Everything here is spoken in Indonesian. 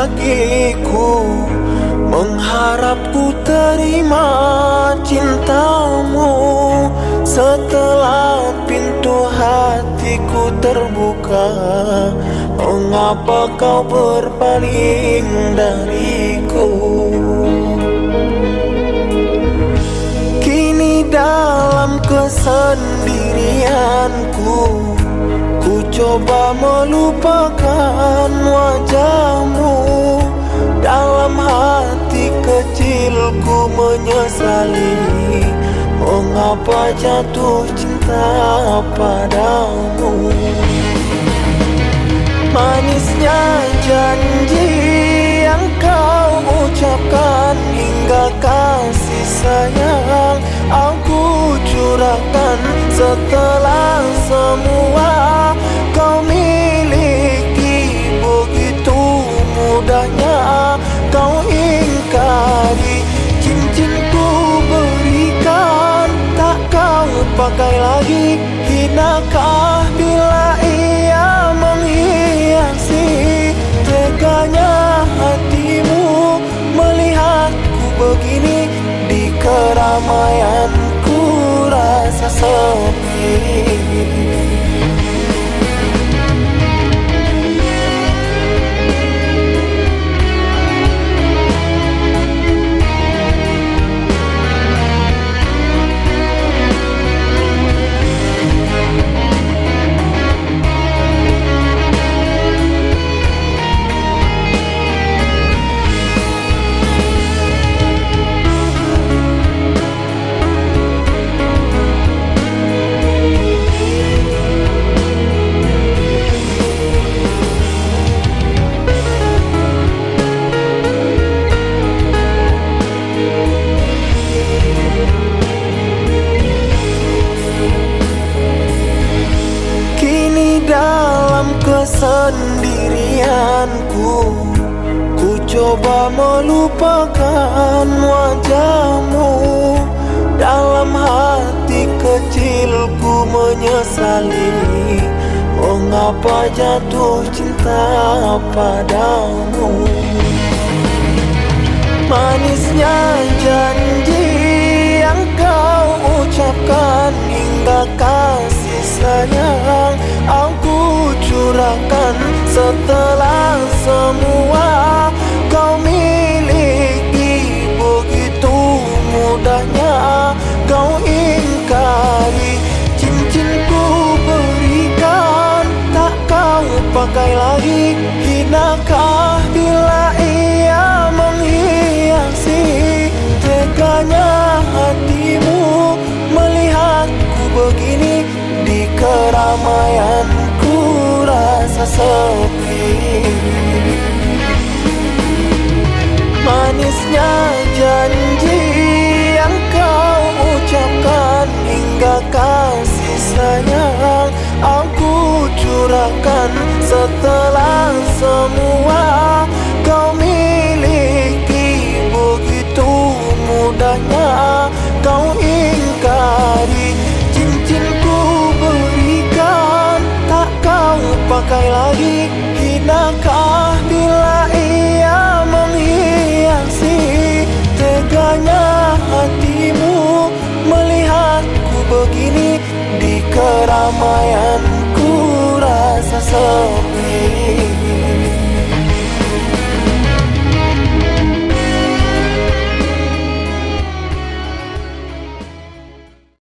bagiku, mengharap ku terima cintamu. Setelah pintu hatiku terbuka, mengapa kau berpaling dariku? Kini dalam kesendirianku, ku coba melupakan wajahmu. Dalam hati kecilku menyesali, mengapa jatuh cinta padamu. Manisnya janji yang kau ucapkan, hingga kasih sayang aku curahkan. Setelah semua kau miliki, begitu mudahnya kau ingkari. Cincinku berikan, tak kau pakai lagi. Hinakah bila ia menghiasi? Teganya hatimu melihatku begini. Di keramaianku rasa sepi. Dalam kesendirianku, ku coba melupakan wajahmu. Dalam hati kecilku menyesali, mengapa jatuh cinta padamu. Manisnya janji yang kau ucapkan, hingga kasih sayang aku curahkan. Setelah semua kau miliki, begitu mudahnya kau ingkari. Cincinku berikan, tak kau pakai lagi. Hinakah bila ia menghiasi? Teganya hatimu melihatku begini. Di keramaianku rasa sepi. Manisnya janji yang kau ucapkan, hingga kasih sayang aku curahkan. Setelah semua kau miliki, begitu mudahnya kau ingkari. Cincinku berikan, tak kau pakai lagi. Hinakah bila ia menghiasi? Teganya hatimu melihatku begini. Di keramaianku rasa sepi.